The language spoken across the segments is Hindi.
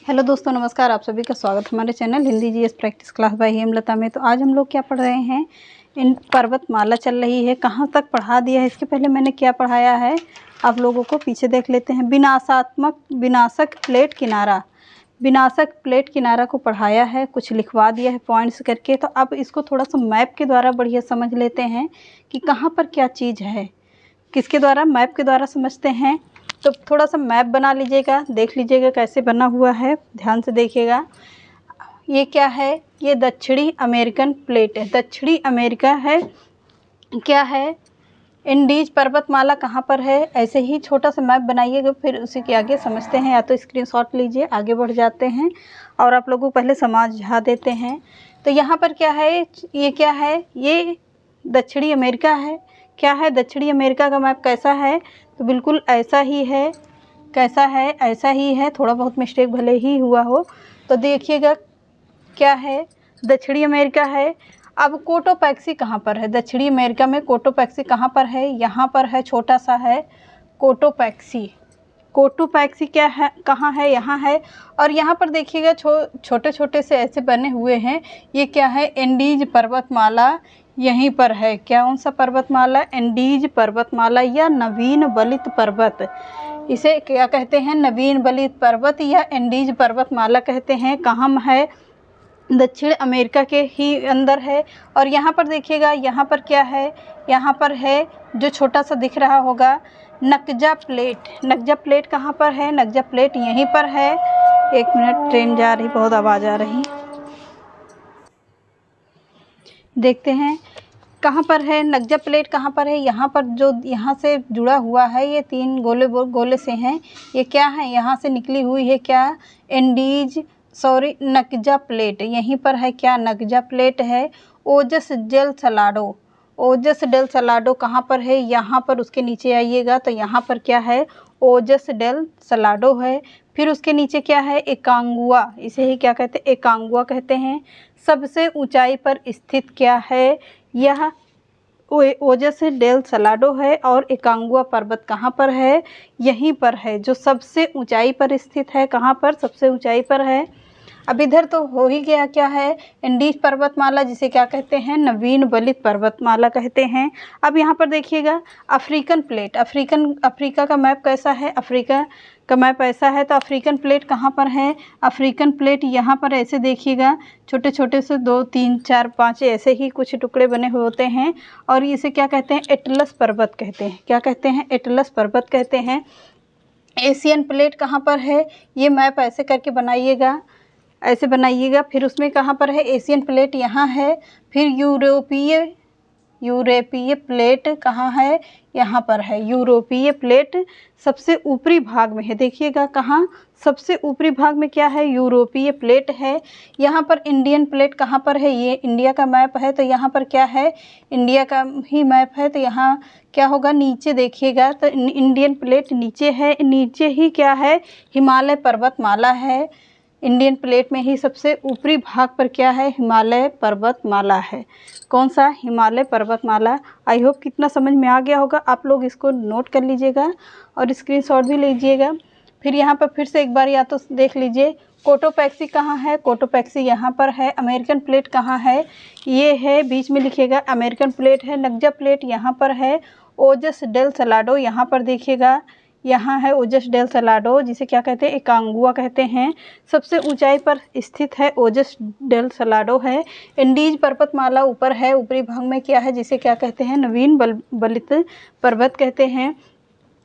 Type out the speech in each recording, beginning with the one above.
हेलो दोस्तों, नमस्कार। आप सभी का स्वागत हमारे channel Hindi GS practice class by Hemlata में। तो आज हम लोग क्या पढ़ रहे हैं, इन पर्वतमाला चल रही है, कहाँ तक पढ़ा दिया है। इसके पहले मैंने क्या पढ़ाया है आप लोगों को पीछे देख लेते हैं। विनाशक प्लेट किनारा, विनाशक प्लेट किनारा को पढ़ाया है, कुछ लिखवा दिया है पॉइंट्स करके। तो अब इसको थोड़ा सा मैप के द्वारा बढ़िया समझ लेते हैं कि कहाँ पर क्या चीज़ है। किसके द्वारा? मैप के द्वारा समझते हैं। तो थोड़ा सा मैप बना लीजिएगा, देख लीजिएगा कैसे बना हुआ है, ध्यान से देखिएगा। ये क्या है? ये दक्षिणी अमेरिकन प्लेट है, दक्षिणी अमेरिका है। क्या है? इंडीज पर्वतमाला कहाँ पर है। ऐसे ही छोटा सा मैप बनाइएगा, फिर उसी के आगे समझते हैं। या तो स्क्रीनशॉट लीजिए, आगे बढ़ जाते हैं और आप लोगों को पहले समझा देते हैं। तो यहाँ पर क्या है? ये क्या है? ये दक्षिणी अमेरिका है। क्या है? दक्षिणी अमेरिका का मैप कैसा है? तो बिल्कुल ऐसा ही है। कैसा है? ऐसा ही है। थोड़ा बहुत मिस्टेक भले ही हुआ हो तो देखिएगा। क्या है? दक्षिणी अमेरिका है। अब कोटोपैक्सी कहाँ पर है? दक्षिणी अमेरिका में कोटोपैक्सी कहाँ पर है? यहाँ पर है, छोटा सा है कोटोपैक्सी। कोटोपैक्सी क्या है? कहाँ है? यहाँ है। और यहाँ पर देखिएगा छोटे छोटे से ऐसे बने हुए हैं। ये क्या है? एंडीज पर्वतमाला यहीं पर है। कौन सा पर्वतमाला? एंडीज पर्वतमाला या नवीन बलित पर्वत। इसे क्या कहते हैं? नवीन बलित पर्वत या एंडीज पर्वतमाला कहते हैं। कहाँ है? दक्षिण अमेरिका के ही अंदर है। और यहाँ पर देखिएगा, यहाँ पर क्या है? यहाँ पर है जो छोटा सा दिख रहा होगा, नकजा प्लेट। नकजा प्लेट कहाँ पर है? नकजा प्लेट यहीं पर है। एक मिनट, ट्रेन जा रही, बहुत आवाज़ आ रही। देखते हैं कहाँ पर है नकजा प्लेट। कहाँ पर है? यहाँ पर, जो यहाँ से जुड़ा हुआ है, ये तीन गोले गोले से हैं। ये क्या है? यहाँ से निकली हुई है। क्या? नकजा प्लेट यहीं पर है। क्या? नकजा प्लेट है। ओजस डेल सलाडो, ओजस डेल सलाडो कहाँ पर है? यहाँ पर। उसके नीचे आइएगा तो यहाँ पर क्या है? ओजस डेल सलाडो है। फिर उसके नीचे क्या है? एकांगुआ, इसे ही क्या कहते हैं? एकांगुआ कहते हैं। सबसे ऊंचाई पर स्थित क्या है? यह ओजस डेल सलाडो है। और एकांगुआ पर्वत कहाँ पर है? यहीं पर है, जो सबसे ऊंचाई पर स्थित है। कहाँ पर? सबसे ऊंचाई पर है। अब इधर तो हो ही गया। क्या है? इंडीज पर्वतमाला, जिसे क्या कहते हैं? नवीन बलित पर्वतमाला कहते हैं। अब यहाँ पर देखिएगा, अफ्रीकन प्लेट। अफ्रीका का मैप कैसा है? अफ्रीका का मैप ऐसा है। तो अफ्रीकन प्लेट कहाँ पर है? अफ्रीकन प्लेट यहाँ पर। ऐसे देखिएगा, छोटे छोटे से 2 3 4 5 ऐसे ही कुछ टुकड़े बने हुए होते हैं। और इसे क्या कहते हैं? एटलस पर्वत कहते हैं। क्या कहते हैं? एटलस पर्वत कहते हैं। एशियन प्लेट कहाँ पर है? ये मैप ऐसे करके बनाइएगा, ऐसे बनाइएगा। फिर उसमें कहाँ पर है? एशियन प्लेट यहाँ है। फिर यूरोपीय प्लेट कहाँ है? यहाँ पर है। यूरोपीय प्लेट सबसे ऊपरी भाग में है। देखिएगा कहाँ? सबसे ऊपरी भाग में क्या है? यूरोपीय प्लेट है। यहाँ पर इंडियन प्लेट कहाँ पर है? ये इंडिया का मैप है, तो यहाँ पर क्या है? इंडिया का ही मैप है। तो यहाँ क्या होगा? नीचे देखिएगा तो इंडियन प्लेट नीचे है। नीचे ही क्या है? हिमालय पर्वतमाला है। इंडियन प्लेट में ही सबसे ऊपरी भाग पर क्या है? हिमालय पर्वतमाला है। कौन सा? हिमालय पर्वतमाला। आई होप कितना समझ में आ गया होगा। आप लोग इसको नोट कर लीजिएगा और स्क्रीनशॉट भी लीजिएगा। फिर यहाँ पर फिर से एक बार या तो देख लीजिए, कोटोपैक्सी कहाँ है? कोटोपैक्सी यहाँ पर है। अमेरिकन प्लेट कहाँ है? ये है, बीच में लिखिएगा अमेरिकन प्लेट है। नकजा प्लेट यहाँ पर है। ओजस डेल सलाडो यहाँ पर देखिएगा, यहाँ है ओजस डेल सलाडो, जिसे क्या कहते हैं? एकांगुआ कहते हैं। सबसे ऊंचाई पर स्थित है, ओजस डेल सलाडो है। इंडीज पर्वतमाला ऊपर है, ऊपरी भाग में क्या है? जिसे क्या कहते हैं? नवीन बलित पर्वत कहते हैं।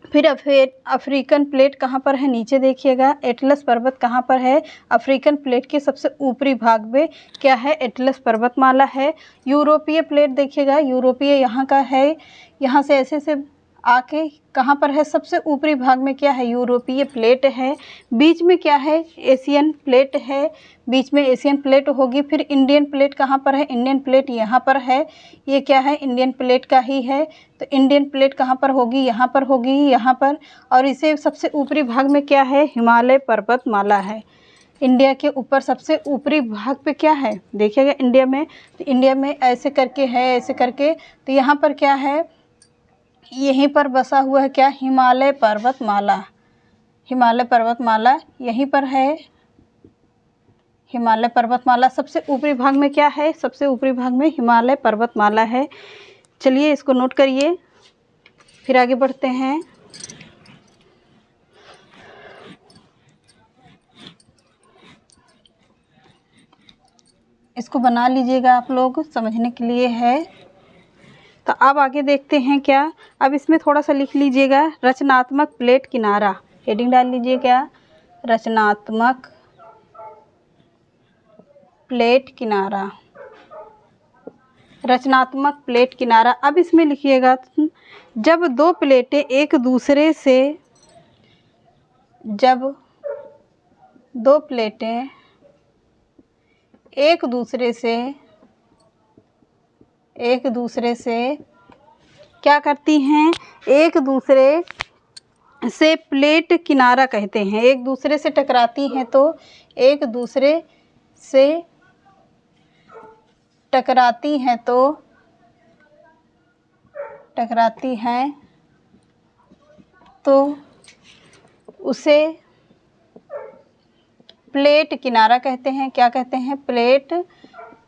फिर अफ्रीकन प्लेट कहाँ पर है? नीचे देखिएगा। एटलस पर्वत कहाँ पर है? अफ्रीकन प्लेट के सबसे ऊपरी भाग में क्या है? एटलस पर्वतमाला है। यूरोपीय प्लेट देखिएगा, यूरोपीय यहाँ का है। यहाँ से ऐसे से आके कहाँ पर है? सबसे ऊपरी भाग में क्या है? यूरोपीय प्लेट है। बीच में क्या है? एशियन प्लेट है। बीच में एशियन प्लेट होगी। फिर इंडियन प्लेट कहाँ पर है? इंडियन प्लेट यहाँ पर है। ये क्या है? इंडियन प्लेट का ही है। तो इंडियन प्लेट कहाँ पर होगी? यहाँ पर होगी, यहाँ पर। और इसे सबसे ऊपरी भाग में क्या है? हिमालय पर्वतमाला है। इंडिया के ऊपर सबसे ऊपरी भाग पे क्या है? देखिएगा इंडिया में, तो इंडिया में ऐसे करके है, ऐसे करके। तो यहाँ पर क्या है? यहीं पर बसा हुआ है क्या? हिमालय पर्वतमाला। हिमालय पर्वतमाला यहीं पर है। हिमालय पर्वतमाला। सबसे ऊपरी भाग में क्या है? सबसे ऊपरी भाग में हिमालय पर्वतमाला है। चलिए इसको नोट करिए, फिर आगे बढ़ते हैं। इसको बना लीजिएगा, आप लोग समझने के लिए है। तो अब आगे देखते हैं क्या। अब इसमें थोड़ा सा लिख लीजिएगा, रचनात्मक प्लेट किनारा। हेडिंग डाल लीजिए क्या, रचनात्मक प्लेट किनारा। रचनात्मक प्लेट किनारा। अब इसमें लिखिएगा, जब दो प्लेटें एक दूसरे से क्या करती हैं? एक दूसरे से प्लेट किनारा कहते हैं। एक दूसरे से टकराती हैं तो एक दूसरे से टकराती हैं तो उसे प्लेट किनारा कहते हैं। क्या कहते हैं? प्लेट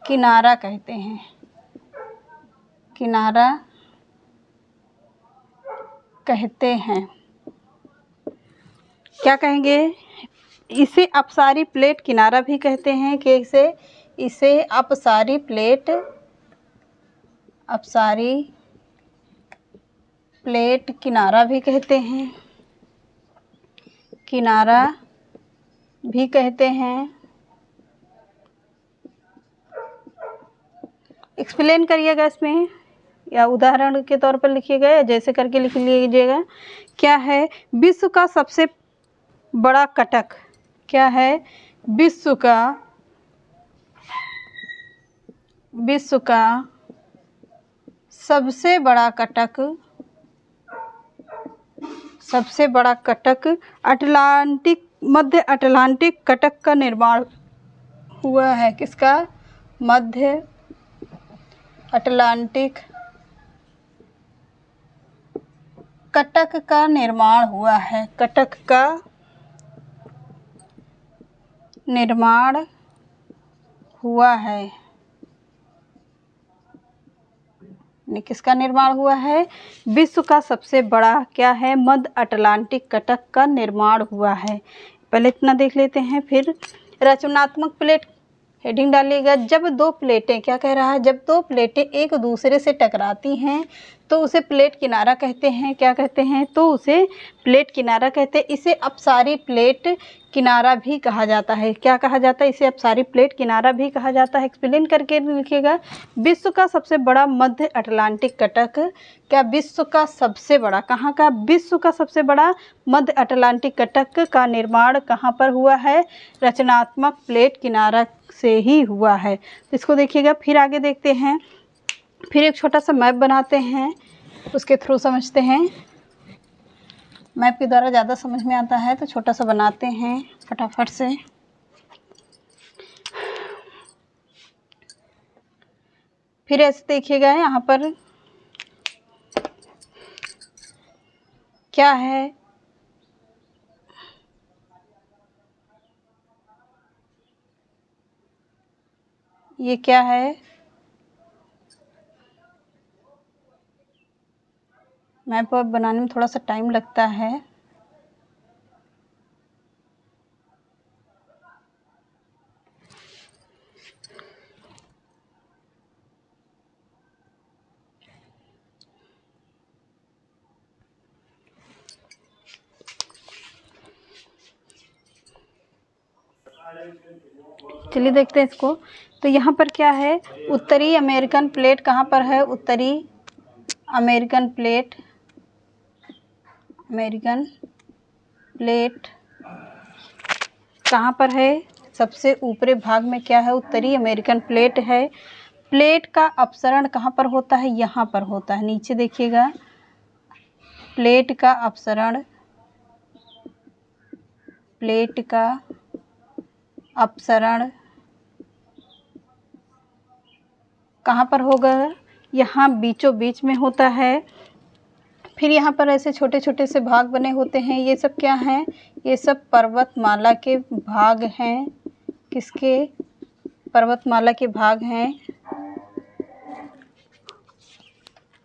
किनारा कहते हैं। किनारा कहते हैं। क्या कहेंगे? इसे अपसारी प्लेट किनारा भी कहते हैं। कि इसे अपसारी प्लेट किनारा भी कहते हैं। किनारा भी कहते हैं। एक्सप्लेन करिएगा इसमें, या उदाहरण के तौर पर लिखिएगा, या जैसे करके लिख लीजिएगा। क्या है? विश्व का सबसे बड़ा कटक। क्या है? विश्व का सबसे बड़ा कटक मध्य अटलांटिक कटक का निर्माण हुआ है। किसका? मध्य अटलांटिक कटक का निर्माण हुआ है। कटक का निर्माण हुआ है। किसका निर्माण हुआ है? विश्व का सबसे बड़ा क्या है? मध्य अटलांटिक कटक का निर्माण हुआ है। पहले इतना देख लेते हैं, फिर रचनात्मक प्लेट। हेडिंग डालिएगा, जब दो प्लेटें, क्या कह रहा है? जब दो प्लेटें एक दूसरे से टकराती हैं तो उसे प्लेट किनारा कहते हैं। क्या कहते हैं? तो उसे प्लेट किनारा कहते हैं। इसे अपसारी प्लेट किनारा भी कहा जाता है। क्या कहा जाता है? इसे अपसारी प्लेट किनारा भी कहा जाता है। एक्सप्लेन करके लिखिएगा, विश्व का सबसे बड़ा मध्य अटलांटिक कटक। क्या? विश्व का सबसे बड़ा, कहाँ का? विश्व का सबसे बड़ा मध्य अटलांटिक कटक का निर्माण कहाँ पर हुआ है? रचनात्मक प्लेट किनारा से ही हुआ है। तो इसको देखिएगा, फिर आगे देखते हैं। फिर एक छोटा सा मैप बनाते हैं, उसके थ्रू समझते हैं। मैप के द्वारा ज़्यादा समझ में आता है, तो छोटा सा बनाते हैं फटाफट से। फिर ऐसे देखिएगा, यहाँ पर क्या है? ये क्या है? मैप बनाने में थोड़ा सा टाइम लगता है। चलिए देखते हैं इसको। तो यहाँ पर क्या है? उत्तरी अमेरिकन प्लेट कहाँ पर है? उत्तरी अमेरिकन प्लेट कहाँ पर है? सबसे ऊपरी भाग में क्या है? उत्तरी अमेरिकन प्लेट है। प्लेट का अपसरण कहाँ पर होता है? यहाँ पर होता है। नीचे देखिएगा, प्लेट का अपसरण कहाँ पर होगा? यहाँ बीचों बीच में होता है। फिर यहाँ पर ऐसे छोटे छोटे से भाग बने होते हैं। ये सब क्या हैं? ये सब पर्वतमाला के भाग हैं। किसके पर्वतमाला के भाग हैं?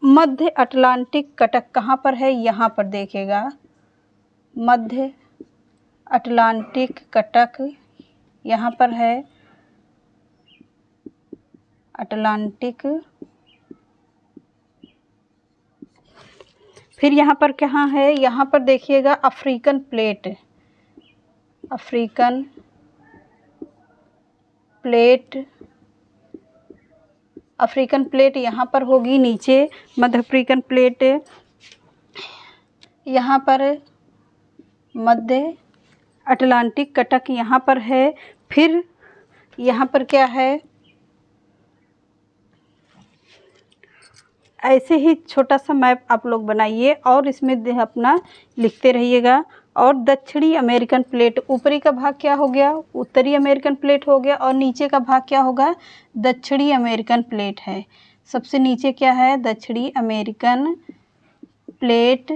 मध्य अटलांटिक कटक कहाँ पर है? यहाँ पर देखिएगा, मध्य अटलांटिक कटक यहाँ पर है, अटलांटिक। फिर यहाँ पर कहाँ है? यहाँ पर देखिएगा African plate, African plate, African plate यहाँ पर होगी नीचे, मध्य अफ्रीकन प्लेट यहाँ पर, मध्य अटलांटिक कटक यहाँ पर है। फिर यहाँ पर क्या है? ऐसे ही छोटा सा मैप आप लोग बनाइए और इसमें अपना लिखते रहिएगा। और दक्षिणी अमेरिकन प्लेट, ऊपरी का भाग क्या हो गया? उत्तरी अमेरिकन प्लेट हो गया, और नीचे का भाग क्या होगा? दक्षिणी अमेरिकन प्लेट है। सबसे नीचे क्या है? दक्षिणी अमेरिकन प्लेट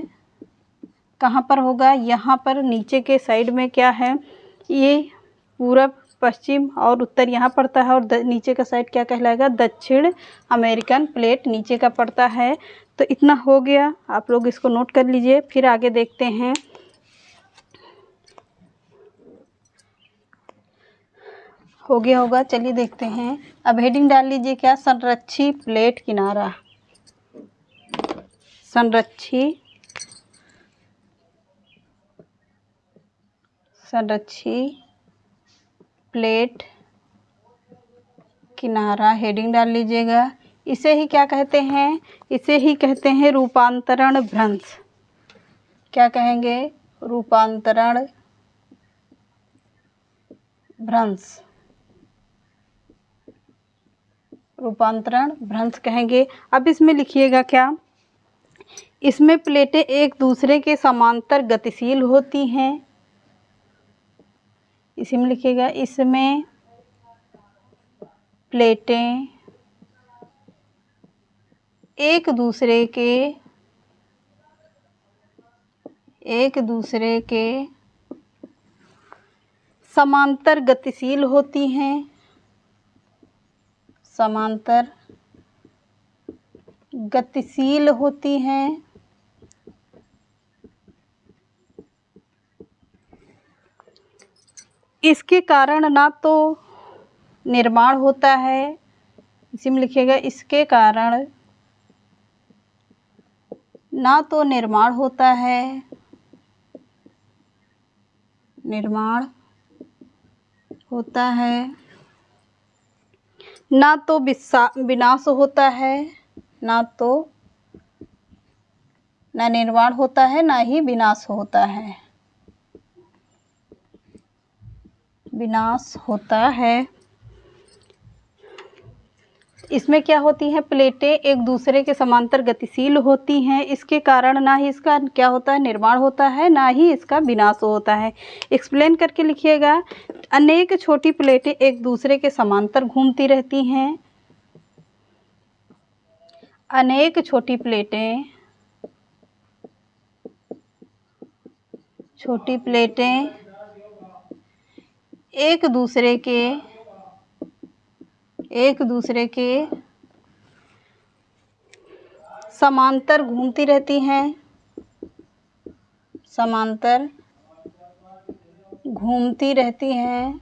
कहाँ पर होगा? यहाँ पर नीचे के साइड में क्या है? ये पूरब, पश्चिम और उत्तर यहाँ पड़ता है, और नीचे का साइड क्या कहलाएगा? दक्षिण अमेरिकन प्लेट नीचे का पड़ता है। तो इतना हो गया, आप लोग इसको नोट कर लीजिए। फिर आगे देखते हैं। हो गया होगा, चलिए देखते हैं। अब हेडिंग डाल लीजिए क्या? संरक्षी प्लेट किनारा, संरक्षी प्लेट किनारा, हेडिंग डाल लीजिएगा। इसे ही क्या कहते हैं? इसे ही कहते हैं रूपांतरण भ्रंश। क्या कहेंगे? रूपांतरण भ्रंश, रूपांतरण भ्रंश कहेंगे। अब इसमें लिखिएगा क्या? इसमें प्लेटें एक दूसरे के समांतर गतिशील होती हैं। इसी में लिखिएगा, इसमें प्लेटें एक दूसरे के समांतर गतिशील होती हैं, समांतर गतिशील होती हैं। इसके कारण ना तो निर्माण होता है, इसी में लिखिएगा, इसके कारण ना तो निर्माण होता है, निर्माण होता है, ना तो विनाश होता है, ना निर्माण होता है, ना ही विनाश होता है, विनाश होता है। इसमें क्या होती हैं? प्लेटें एक दूसरे के समांतर गतिशील होती हैं। इसके कारण ना ही इसका क्या होता है? निर्माण होता है, ना ही इसका विनाश होता है। एक्सप्लेन करके लिखिएगा। अनेक छोटी प्लेटें एक दूसरे के समांतर घूमती रहती हैं। अनेक छोटी प्लेटें एक दूसरे के समांतर घूमती रहती हैं, समांतर घूमती रहती हैं।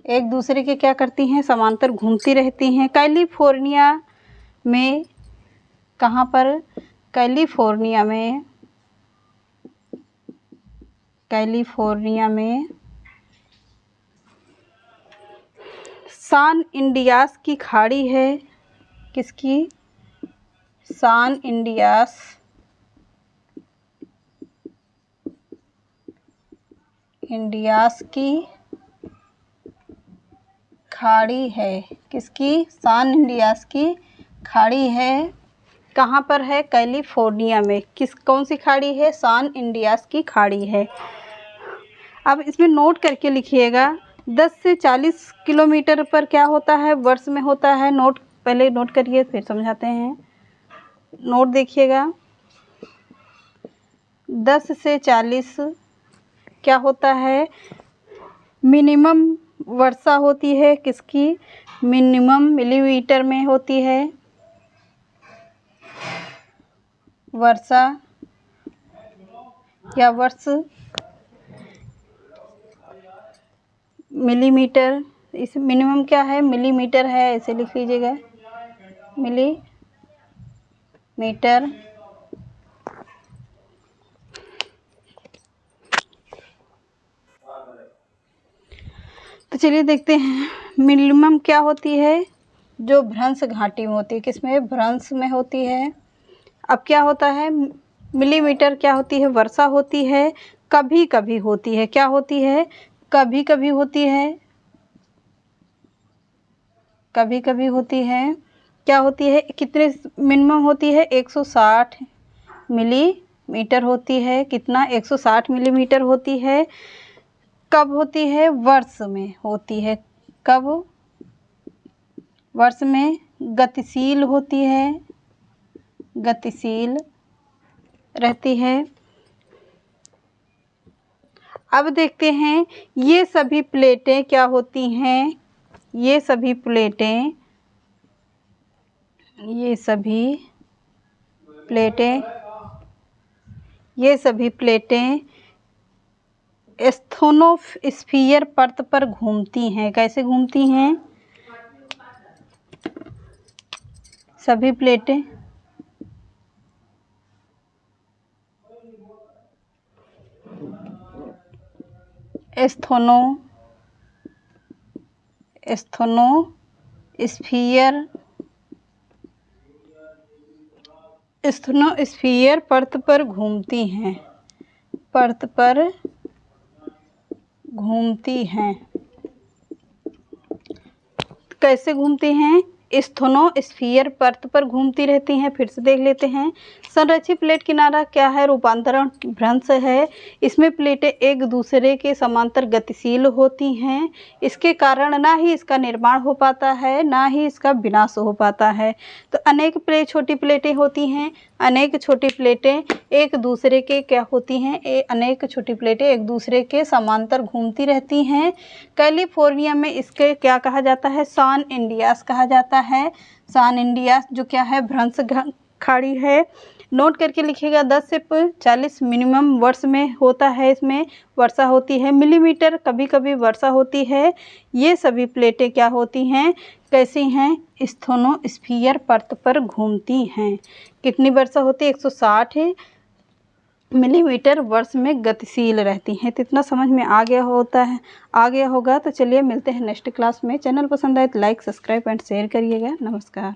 एक दूसरे के क्या करती हैं? समांतर घूमती रहती हैं। कैलिफोर्निया में, कहाँ पर? कैलिफोर्निया में सान इंडियास की खाड़ी है। किसकी? सान इंडियास की खाड़ी है। किसकी? सान इंडियास की खाड़ी है। कहाँ पर है? कैलिफोर्निया में। कौन सी खाड़ी है? सान इंडियास की खाड़ी है। अब इसमें नोट करके लिखिएगा, 10 से 40 किलोमीटर पर क्या होता है? वर्ष में होता है। पहले नोट करिए, फिर समझाते हैं। नोट देखिएगा, 10 से 40 क्या होता है? मिनिमम वर्षा होती है किसकी, मिनिमम मिलीमीटर में होती है वर्षा या वर्ष, मिलीमीटर। इस मिनिमम क्या है, मिलीमीटर है, ऐसे लिख लीजिएगा मिलीमीटर। तो चलिए देखते हैं मिनिमम क्या होती है, जो भ्रंश घाटी में होती है, किसमें, भ्रंश में होती है। अब क्या होता है, मिलीमीटर क्या होती है, वर्षा होती है, कभी कभी होती है, क्या होती है, कभी कभी होती है, कभी कभी होती है, क्या होती है, कितने मिनिमम होती है, 160 मिलीमीटर होती है, कितना, 160 मिलीमीटर होती है। कब होती है, वर्ष में होती है, कब, वर्ष में। गतिशील होती है, गतिशील रहती है। अब देखते हैं ये सभी प्लेटें क्या होती हैं, ये सभी प्लेटें, ये सभी प्लेटें, ये सभी प्लेटें स्थोनोस्फीयर परत पर घूमती हैं। कैसे घूमती हैं, सभी प्लेटें स्थोनोस्फीयर परत पर घूमती हैं, परत पर घूमती हैं। कैसे घूमती हैं, स्थोनोस्फीयर परत पर घूमती रहती हैं। फिर से देख लेते हैं। संरक्षित प्लेट किनारा क्या है, रूपांतरण भ्रंश है। इसमें प्लेटें एक दूसरे के समांतर गतिशील होती हैं। इसके कारण ना ही इसका निर्माण हो पाता है, ना ही इसका विनाश हो पाता है। तो अनेक छोटी प्लेटें होती हैं, अनेक छोटी प्लेटें एक दूसरे के क्या होती हैं, अनेक छोटी प्लेटें एक दूसरे के समांतर घूमती रहती हैं। कैलिफोर्निया में इसके क्या कहा जाता है, सान इंडियास कहा जाता है। सान इंडियास जो क्या है, भ्रंश खाड़ी है। नोट करके लिखिएगा, 10 से 40 मिनिमम वर्ष में होता है, इसमें वर्षा होती है। मिलीमीटर कभी कभी वर्षा होती है। ये सभी प्लेटें क्या होती हैं, कैसी हैं, स्थोनोस्फीयर परत पर घूमती हैं। कितनी वर्षा होती है, 160 मिलीमीटर वर्ष में गतिशील रहती हैं। तो इतना समझ में आ गया होगा। तो चलिए मिलते हैं नेक्स्ट क्लास में। चैनल पसंद आए तो लाइक, सब्सक्राइब एंड शेयर करिएगा। नमस्कार।